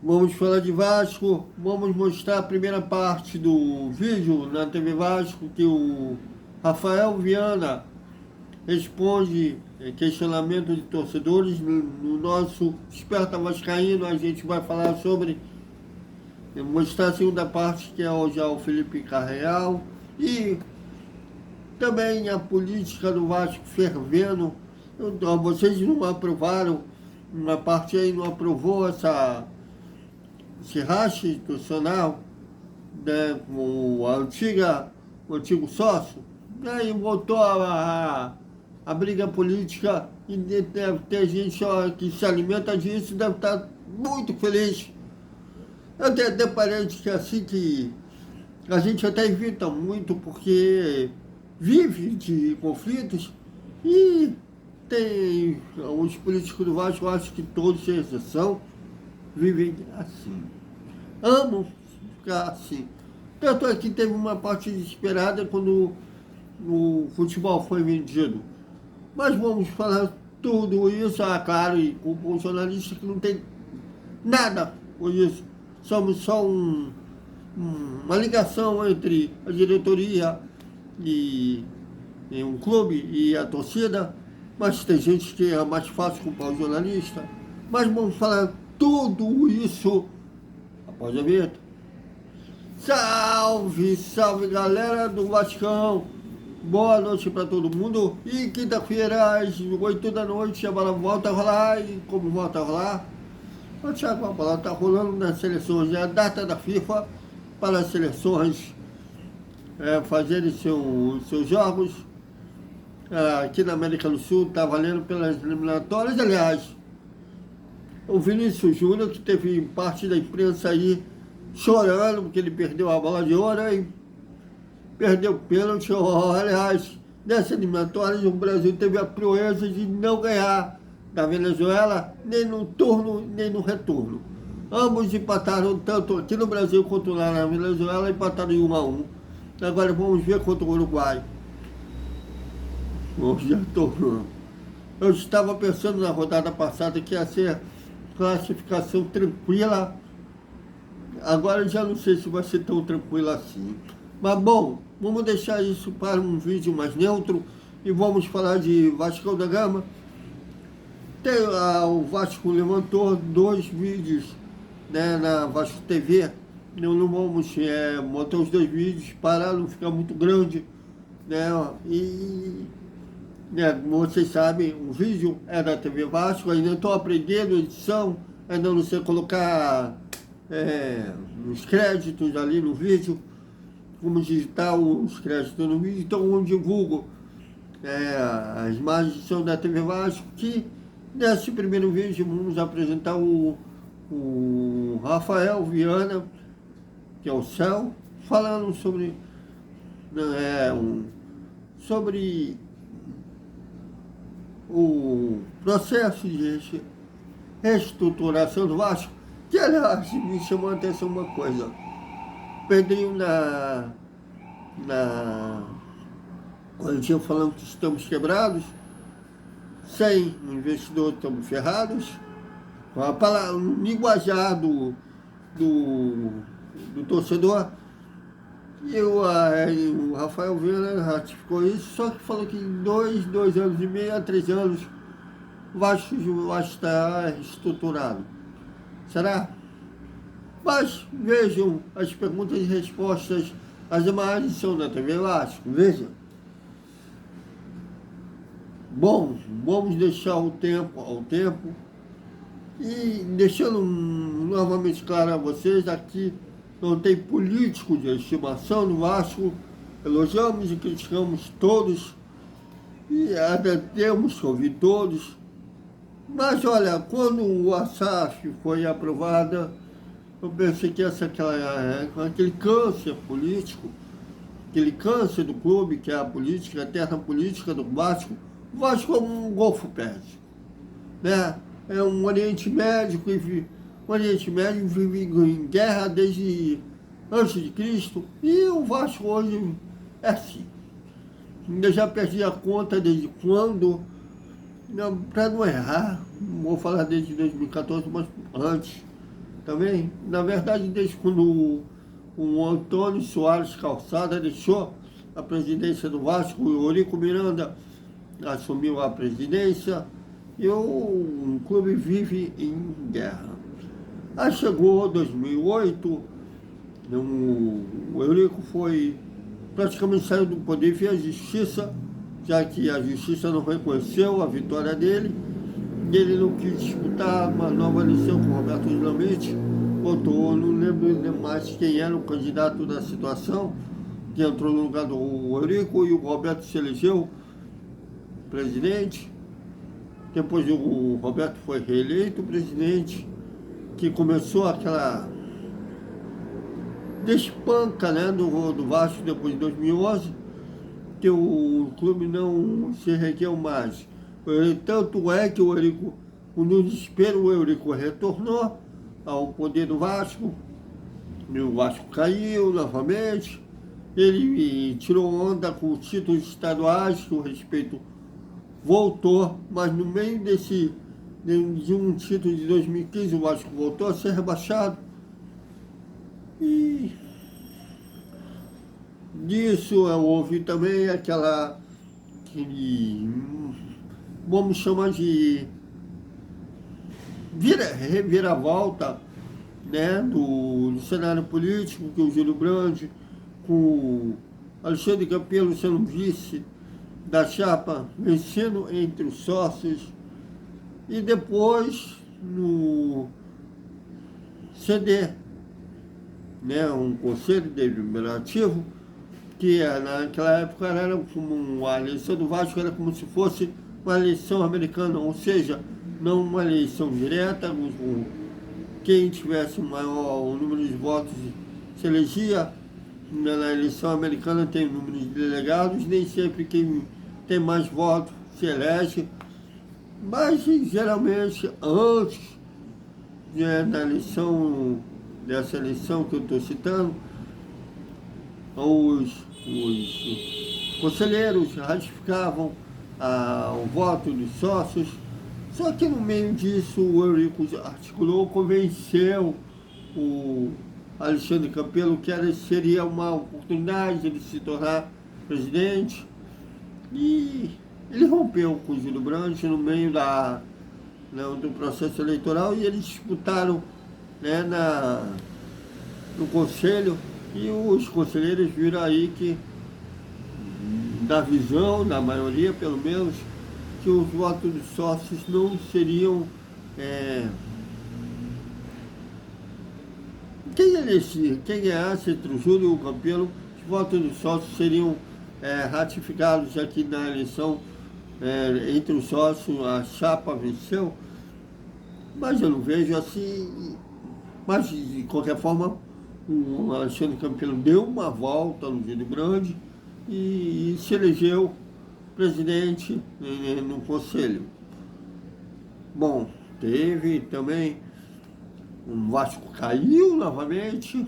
Vamos falar de Vasco, vamos mostrar a primeira parte do vídeo na TV Vasco que o Rafael Viana responde questionamento de torcedores no nosso Desperta Vascaíno. A gente vai falar sobre, mostrar a segunda parte, que é já o Felipe Carreal, e também a política do Vasco fervendo. Então, vocês não aprovaram, uma parte aí não aprovou esse racha institucional, né, com o antigo sócio, aí voltou a briga política, e deve ter gente que se alimenta disso, deve estar muito feliz. Eu tenho até parente que assim que a gente até evita muito, porque vive de conflitos, e tem os políticos do Vasco, eu acho que todos, sem exceção, vivem assim. Amam ficar assim. Tanto é que teve uma parte desesperada quando o futebol foi vendido. Mas vamos falar tudo isso, claro, e com um jornalista que não tem nada com isso. Somos só uma ligação entre a diretoria e um clube e a torcida, mas tem gente que é mais fácil culpar o jornalista. Mas vamos falar tudo isso após a vinheta. Salve, salve galera do Vascão! Boa noite para todo mundo. E quinta-feira, às 8 da noite, a bola volta a rolar. E como volta a rolar? O Thiago, a bola está rolando nas seleções. É a data da FIFA para as seleções fazerem seus jogos. Aqui na América do Sul está valendo pelas eliminatórias. Aliás, o Vinícius Júnior, que teve parte da imprensa aí chorando porque ele perdeu a bola de ouro, hein? Perdeu o pênalti. Aliás, nessa eliminatória o Brasil teve a proeza de não ganhar da Venezuela, nem no turno, nem no retorno. Ambos empataram, tanto aqui no Brasil quanto lá na Venezuela, empataram em 1-1. Agora vamos ver contra o Uruguai. Eu estava pensando na rodada passada que ia ser classificação tranquila. Agora eu já não sei se vai ser tão tranquila assim. Mas bom, vamos deixar isso para um vídeo mais neutro e vamos falar de Vasco da Gama. O Vasco levantou 2 vídeos, né, na Vasco TV. Não vamos botar os 2 vídeos para não ficar muito grande, né? E vocês sabem, o vídeo é da TV Vasco. Ainda estou aprendendo edição, ainda não sei colocar os créditos ali no vídeo, como digitar os créditos no vídeo. Então eu divulgo as imagens são da TV Vasco, que nesse primeiro vídeo vamos apresentar o Rafael Viana, que é o Céu, falando sobre o processo de reestruturação do Vasco, que aliás me chamou a atenção uma coisa. Pedrinho quando tinha falando que estamos quebrados, sem investidor estamos ferrados, com a palavra, o linguajar do torcedor. E o Rafael Viana ratificou isso, só que falou que em 2 anos e meio a 3 anos o Vasco está estruturado. Será? Mas vejam as perguntas e respostas, as imagens são da TV Vasco, vejam. Bom, vamos deixar o tempo ao tempo e deixando novamente claro a vocês, aqui não tem político de estimação no Vasco. Elogiamos e criticamos todos e até temos que ouvir todos. Mas olha, quando o SAF foi aprovada, eu pensei que aquele câncer político, aquele câncer do clube, que é a política, a eterna política do Vasco, o Vasco é um Golfo Pérsico, né? É um Oriente Médio que vive em guerra desde antes de Cristo, e o Vasco hoje é assim. Eu já perdi a conta desde quando, para não errar, não vou falar desde 2014, mas antes. também. Na verdade, desde quando o Antônio Soares Calçada deixou a presidência do Vasco, o Eurico Miranda assumiu a presidência, e o clube vive em guerra. Aí chegou 2008, o Eurico praticamente saiu do poder via justiça, já que a justiça não reconheceu a vitória dele, e ele não quis disputar uma nova eleição com o Roberto Dinamite, votou, não lembro mais quem era o candidato da situação, que entrou no lugar do Eurico, e o Roberto se elegeu presidente. Depois o Roberto foi reeleito presidente, que começou aquela despanca, né, do Vasco depois de 2011, que o clube não se ergueu mais. Tanto é que o Eurico, no desespero, o Eurico retornou ao poder do Vasco, e o Vasco caiu novamente. Ele tirou onda com os títulos estaduais, que o respeito voltou, mas no meio de um título de 2015, o Vasco voltou a ser rebaixado. E disso houve também vamos chamar de reviravolta, né, do cenário político, que o Júlio Brandt, com o Alexandre Campelo sendo vice da chapa, vencendo entre os sócios, e depois no CD, né, um conselho deliberativo, que naquela época era como a eleição do Vasco, era como se fosse uma eleição americana, ou seja, não uma eleição direta, quem tivesse o número de votos se elegia. Na eleição americana tem o número de delegados, nem sempre quem tem mais votos se elege, mas geralmente antes dessa eleição que eu estou citando, os conselheiros ratificavam o voto dos sócios. Só que no meio disso o Eurico articulou, convenceu o Alexandre Campelo que seria uma oportunidade de ele se tornar presidente, e ele rompeu com o Júlio Brandt no meio do processo eleitoral, e eles disputaram, né, no conselho, e os conselheiros viram aí que, da visão da maioria pelo menos, que os votos dos sócios não seriam quem ganhasse entre o Júlio e o Campelo, os votos dos sócios seriam ratificados aqui na eleição entre os sócios. A chapa venceu, mas eu não vejo assim. Mas de qualquer forma, o Alexandre Campelo deu uma volta no Júlio Brandt e se elegeu presidente no conselho. Bom, teve também, o Vasco caiu novamente,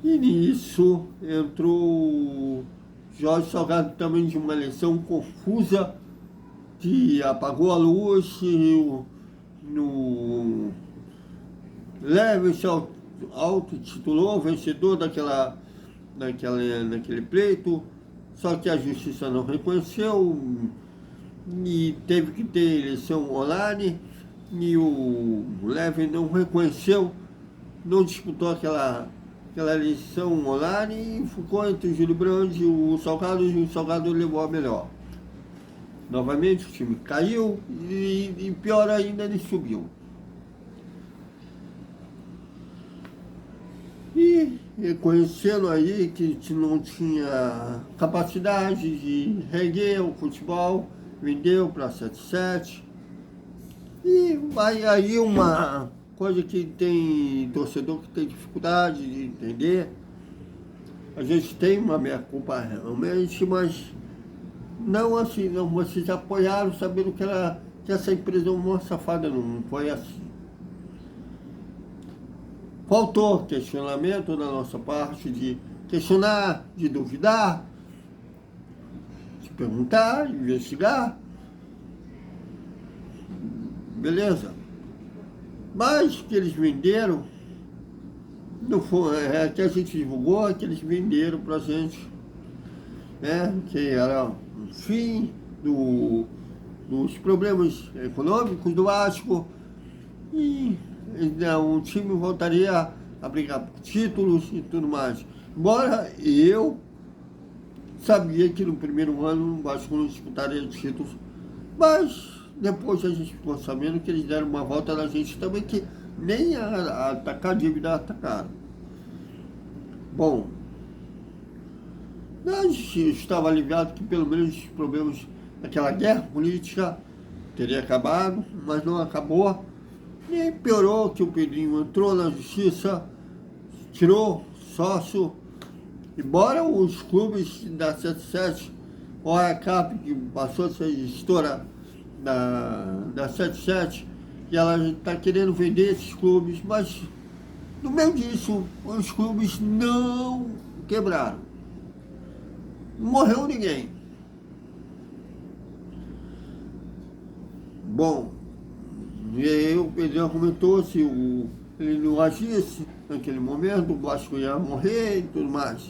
e nisso entrou Jorge Salgado também, de uma eleição confusa, que apagou a luz, Leve se autotitulou vencedor naquele pleito, só que a justiça não reconheceu, e teve que ter eleição online, e o Leve não reconheceu, não disputou aquela eleição online, e ficou entre o Júlio Brandt e o Salgado levou a melhor. Novamente o time caiu, e pior ainda, ele subiu. E reconhecendo aí que não tinha capacidade de reguer o futebol, vendeu para 77. E vai aí uma coisa que tem torcedor que tem dificuldade de entender. A gente tem uma meia-culpa realmente, mas não assim, não, vocês apoiaram sabendo que essa empresa é uma safada, não foi assim. Faltou questionamento da nossa parte, de questionar, de duvidar, de perguntar, de investigar. Beleza? Mas o que eles venderam, não foi, que a gente divulgou, que eles venderam pra gente, né? Que era o fim dos problemas econômicos do Vasco e o time voltaria a brigar por títulos e tudo mais. Embora eu sabia que no primeiro ano o Vasco não disputaria títulos, mas depois a gente ficou sabendo que eles deram uma volta na gente também, que nem a atacar a dívida atacaram. Bom, a gente estava aliviado que pelo menos os problemas daquela guerra política teria acabado, mas não acabou. E piorou que o Pedrinho entrou na justiça, tirou sócio, embora os clubes da 77, o ACAP, que passou a ser gestora da 77, e ela está querendo vender esses clubes, mas no meio disso, os clubes não quebraram. Não morreu ninguém. Bom, e aí o Pedrinho comentou se ele não agisse naquele momento, o Vasco ia morrer e tudo mais.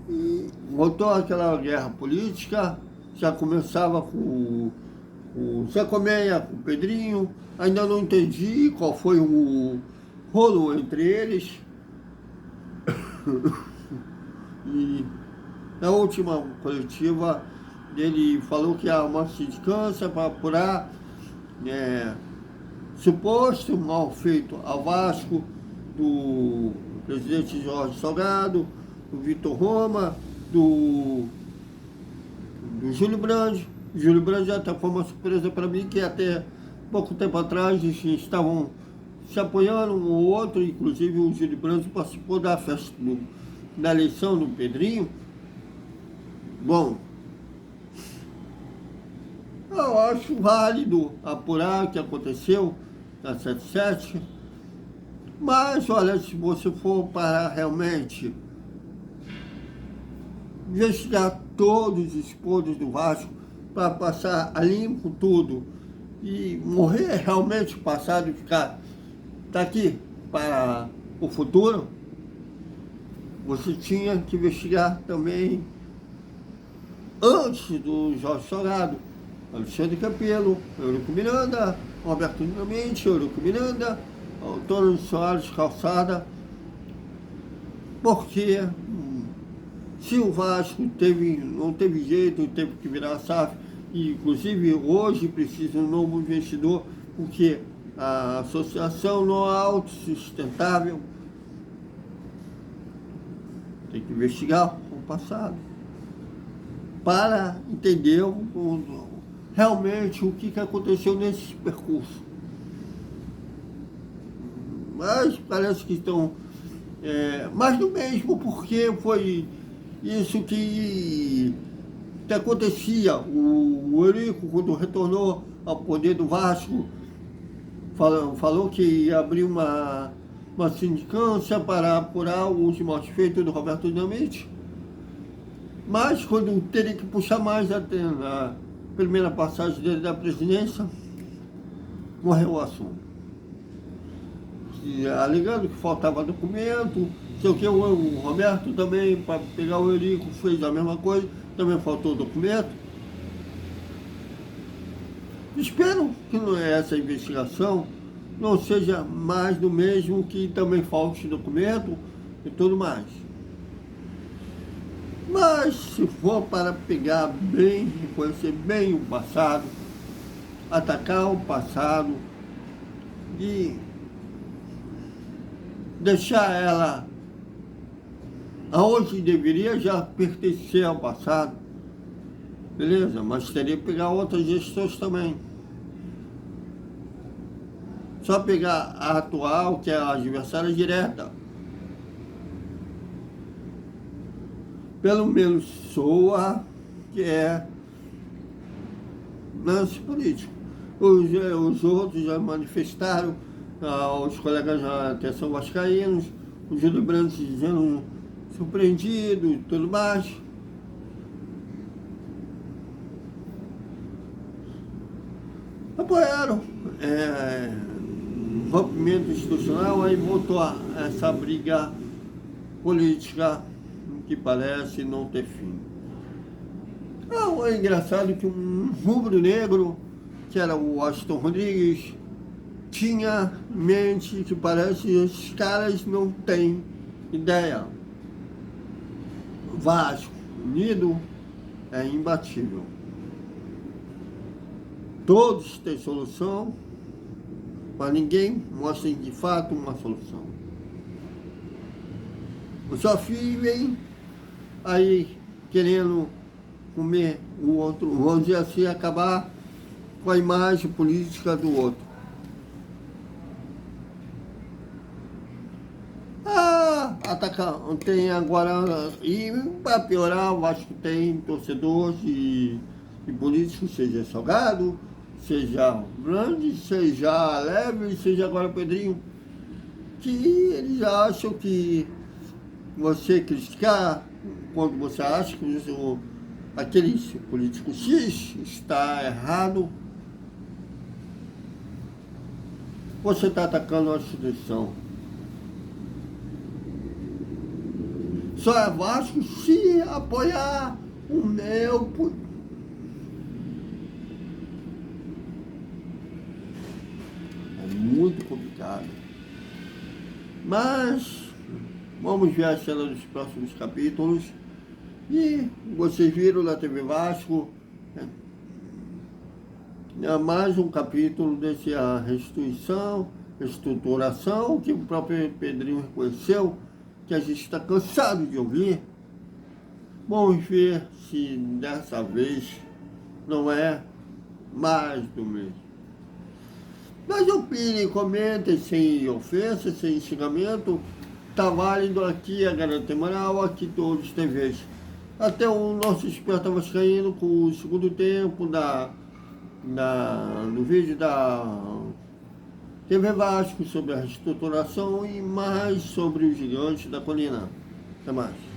E voltou aquela guerra política, já começava com o Zé Colmeia, com o Pedrinho. Ainda não entendi qual foi o rolo entre eles. E na última coletiva, ele falou que há uma sindicância para apurar suposto mal feito ao Vasco do presidente Jorge Salgado, do Vitor Roma, do Júlio Brandt. O Júlio Brandt até foi uma surpresa para mim, que até pouco tempo atrás eles estavam se apoiando um ou outro, inclusive o Júlio Brandt participou da festa da eleição do Pedrinho. Bom, eu acho válido apurar o que aconteceu na 77, mas olha, se você for para realmente investigar todos os podres do Vasco, para passar a limpo tudo e morrer realmente o passado e ficar daqui para o futuro, você tinha que investigar também antes do Jorge Salgado, Alexandre Campelo, Eurico Miranda, Roberto Dinamite, Eurico Miranda, Antônio Soares Calçada, porque se o Vasco não teve jeito, teve que virar SAF, e inclusive hoje precisa de um novo investidor, porque a associação não é autossustentável, tem que investigar o passado para entender realmente o que aconteceu nesse percurso. Mas parece que estão mais do mesmo, porque foi isso que acontecia. O Eurico, quando retornou ao poder do Vasco, falou que ia abrir uma sindicância para apurar os maus feitos do Roberto Dinamite, mas quando teria que puxar mais até na primeira passagem dele da presidência, morreu o assunto. E, alegando que faltava documento, sei o que, o Roberto também, para pegar o Eurico, fez a mesma coisa, também faltou documento. Espero que essa investigação não seja mais do mesmo, que também falte documento e tudo mais. Mas se for para pegar bem, conhecer bem o passado, atacar o passado e deixar ela aonde deveria já pertencer ao passado, beleza, mas teria que pegar outras gestões também. Só pegar a atual, que é a adversária direta, pelo menos soa que é lance político. Os outros já manifestaram, os colegas já até são vascaínos, o Júlio Brandt dizendo surpreendido e tudo mais. Apoiaram. rompimento institucional, aí voltou essa briga política que parece não ter fim. É engraçado que um rubro-negro, que era o Washington Rodrigues, tinha mente que parece que os caras não têm ideia. Vasco unido é imbatível. Todos têm solução, mas ninguém mostra de fato uma solução. O Sofia vem aí querendo comer o outro, vamos dizer assim, acabar com a imagem política do outro. Atacar, tem agora, e para piorar, eu acho que tem torcedores e políticos, seja Salgado, seja grande, seja leve, seja agora Pedrinho, que eles acham que você criticar, quando você acha que aquele político X está errado, você está atacando a instituição. Só é Vasco se apoiar o meu. É muito complicado. Mas vamos ver a cena dos próximos capítulos. E vocês viram na TV Vasco, é mais um capítulo dessa restituição, estruturação, que o próprio Pedrinho reconheceu, que a gente está cansado de ouvir. Vamos ver se dessa vez não é mais do mesmo. Mas opinem, comentem, sem ofensa, sem xingamento. Está válido aqui a Garante Moral, aqui todos os TVs. Até o nosso Esperta Vascaíno com o segundo tempo no vídeo da TV Vasco sobre a reestruturação e mais sobre os gigantes da colina. Até mais.